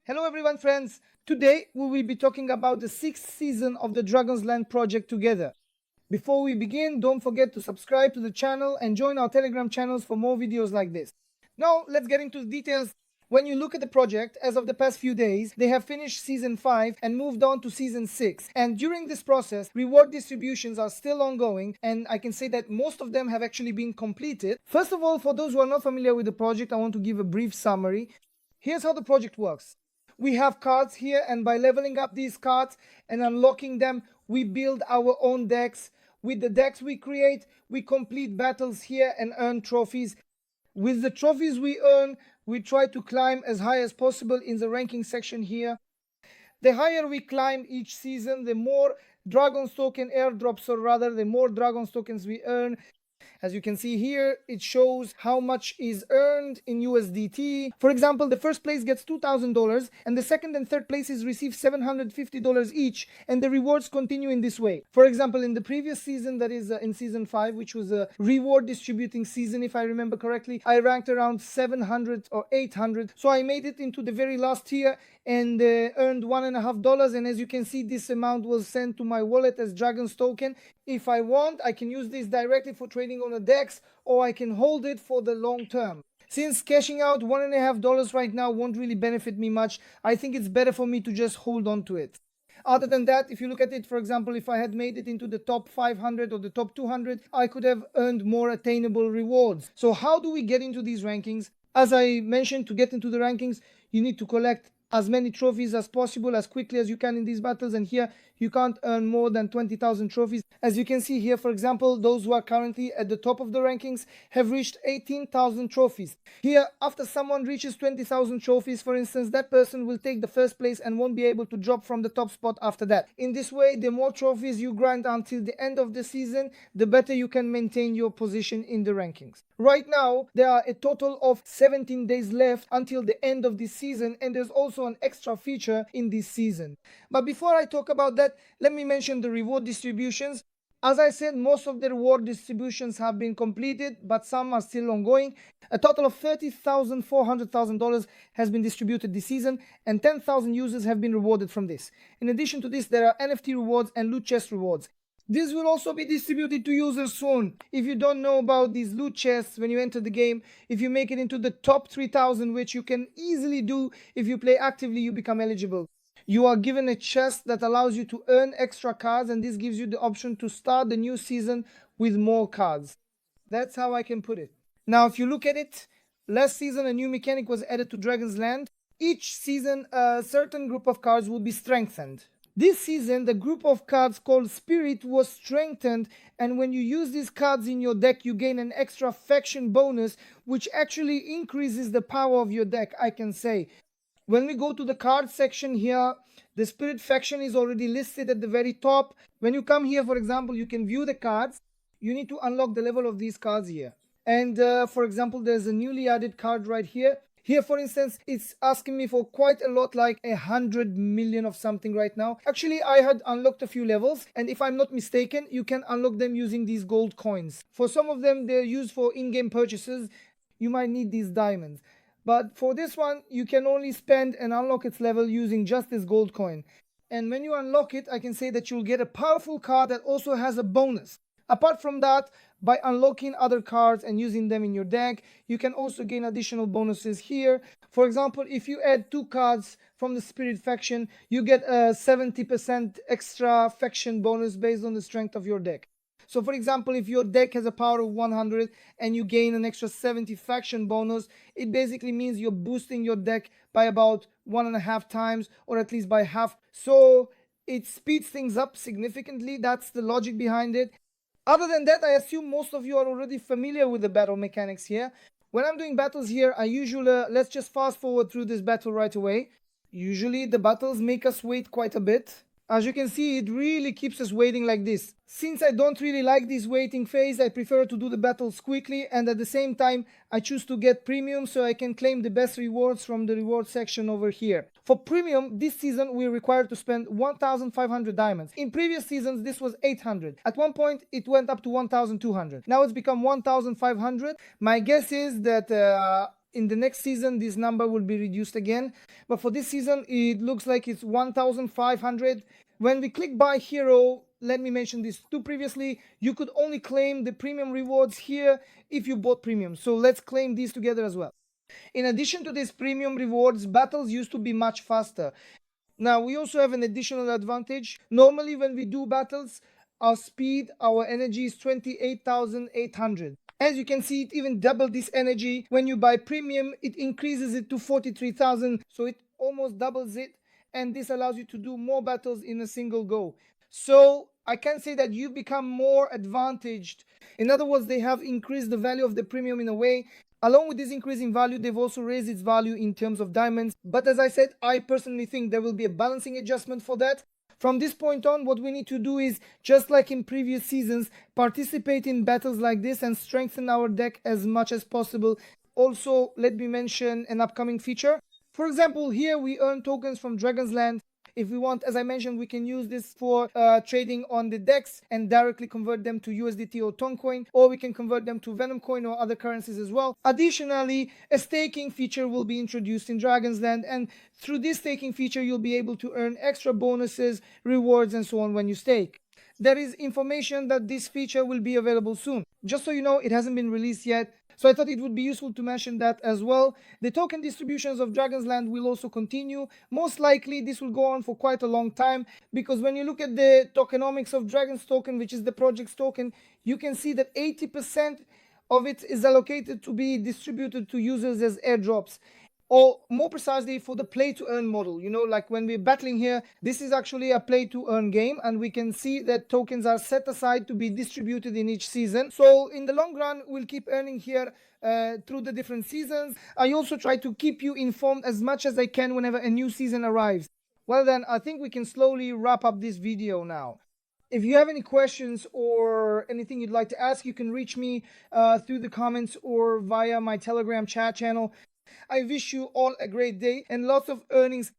Hello everyone friends, today we will be talking about the 6th season of the Dragon's Land project together. Before we begin, don't forget to subscribe to the channel and join our Telegram channels for more videos like this. Now let's get into the details. When you look at the project, as of the past few days, they have finished Season 5 and moved on to Season 6. And during this process, reward distributions are still ongoing, and I can say that most of them have actually been completed. First of all, for those who are not familiar with the project, I want to give a brief summary. Here's how the project works. We have cards here, and by leveling up these cards and unlocking them, we build our own decks. With the decks we create, we complete battles here and earn trophies. With the trophies we earn, we try to climb as high as possible in the ranking section here. The higher we climb each season, the more Dragonz token airdrops, or rather the more Dragonz tokens we earn. As you can see here, it shows how much is earned in USDT. For example, the first place gets $2,000 and the second and third places receive $750 each, and the rewards continue in this way. For example, in the previous season, that is in Season 5, which was a reward distributing season if I remember correctly, I ranked around 700 or 800. So I made it into the very last tier and earned $1.50, and as you can see, this amount was sent to my wallet as Dragonz token. If I want, I can use this directly for trading on the DEX, or I can hold it for the long term. Since cashing out $1.50 right now won't really benefit me much, I think it's better for me to just hold on to it. Other than that, if you look at it, for example, if I had made it into the top 500 or the top 200, I could have earned more attainable rewards. So how do we get into these rankings? As I mentioned, to get into the rankings, you need to collect as many trophies as possible as quickly as you can in these battles, and here you can't earn more than 20,000 trophies. As you can see here, for example, those who are currently at the top of the rankings have reached 18,000 trophies. Here, after someone reaches 20,000 trophies, for instance, that person will take the first place and won't be able to drop from the top spot after that. In this way, the more trophies you grind until the end of the season, the better you can maintain your position in the rankings. Right now, there are a total of 17 days left until the end of this season, and there's also an extra feature in this season. But before I talk about that, let me mention the reward distributions. As I said, most of the reward distributions have been completed, but some are still ongoing. A total of $30,000, $400,000 has been distributed this season, and 10,000 users have been rewarded from this. In addition to this, there are NFT rewards and loot chest rewards. This will also be distributed to users soon. If you don't know about these loot chests when you enter the game, if you make it into the top 3,000, which you can easily do if you play actively, you become eligible. You are given a chest that allows you to earn extra cards, and this gives you the option to start the new season with more cards. That's how I can put it. Now, if you look at it, last season a new mechanic was added to Dragon's Land. Each season a certain group of cards will be strengthened. This season, the group of cards called Spirit was strengthened, and when you use these cards in your deck, you gain an extra faction bonus, which actually increases the power of your deck, I can say. When we go to the card section here, the Spirit faction is already listed at the very top. When you come here, for example, you can view the cards. You need to unlock the level of these cards here. And for example, there's a newly added card right here. Here, for instance, it's asking me for quite a lot, like 100 million of something right now. Actually, I had unlocked a few levels, and if I'm not mistaken, you can unlock them using these gold coins. For some of them, they're used for in-game purchases. You might need these diamonds. But for this one, you can only spend and unlock its level using just this gold coin. And when you unlock it, I can say that you'll get a powerful card that also has a bonus. Apart from that, by unlocking other cards and using them in your deck, you can also gain additional bonuses here. For example, if you add 2 cards from the Spirit faction, you get a 70% extra faction bonus based on the strength of your deck. So for example, if your deck has a power of 100 and you gain an extra 70 faction bonus, it basically means you're boosting your deck by about 1.5 times, or at least by half. So it speeds things up significantly. That's the logic behind it. Other than that, I assume most of you are already familiar with the battle mechanics here. When I'm doing battles here, I usually, let's just fast forward through this battle right away. Usually the battles make us wait quite a bit. As you can see, it really keeps us waiting like this. Since I don't really like this waiting phase, I prefer to do the battles quickly, and at the same time, I choose to get premium so I can claim the best rewards from the reward section over here. For premium, this season we're required to spend 1,500 diamonds. In previous seasons, this was 800. At one point, it went up to 1,200. Now it's become 1,500. My guess is that In the next season, this number will be reduced again. But for this season, it looks like it's 1,500. When we click buy hero, let me mention this too previously, you could only claim the premium rewards here if you bought premium. So let's claim these together as well. In addition to these premium rewards, battles used to be much faster. Now we also have an additional advantage. Normally when we do battles, our speed, our energy is 28,800. As you can see, it even doubled this energy. When you buy premium, it increases it to 43,000. So it almost doubles it. And this allows you to do more battles in a single go. So I can say that you become more advantaged. In other words, they have increased the value of the premium in a way. Along with this increase in value, they've also raised its value in terms of diamonds. But as I said, I personally think there will be a balancing adjustment for that. From this point on, what we need to do is, just like in previous seasons, participate in battles like this and strengthen our deck as much as possible. Also, let me mention an upcoming feature. For example, here we earn tokens from Dragon's Land. If we want, as I mentioned, we can use this for trading on the DEX and directly convert them to USDT or Toncoin, or we can convert them to Venom coin or other currencies as well. Additionally, a staking feature will be introduced in Dragon's Land, and through this staking feature, you'll be able to earn extra bonuses, rewards, and so on when you stake. There is information that this feature will be available soon. Just so you know, it hasn't been released yet. So I thought it would be useful to mention that as well. The token distributions of Dragon's Land will also continue. Most likely this will go on for quite a long time, because when you look at the tokenomics of Dragon's token, which is the project's token, you can see that 80% of it is allocated to be distributed to users as airdrops. Or more precisely, for the play to earn model. You know, like when we're battling here, this is actually a play to earn game, and we can see that tokens are set aside to be distributed in each season. So in the long run, we'll keep earning here through the different seasons. I also try to keep you informed as much as I can whenever a new season arrives. Well then, I think we can slowly wrap up this video now. If you have any questions or anything you'd like to ask, you can reach me through the comments or via my Telegram chat channel. I wish you all a great day and lots of earnings.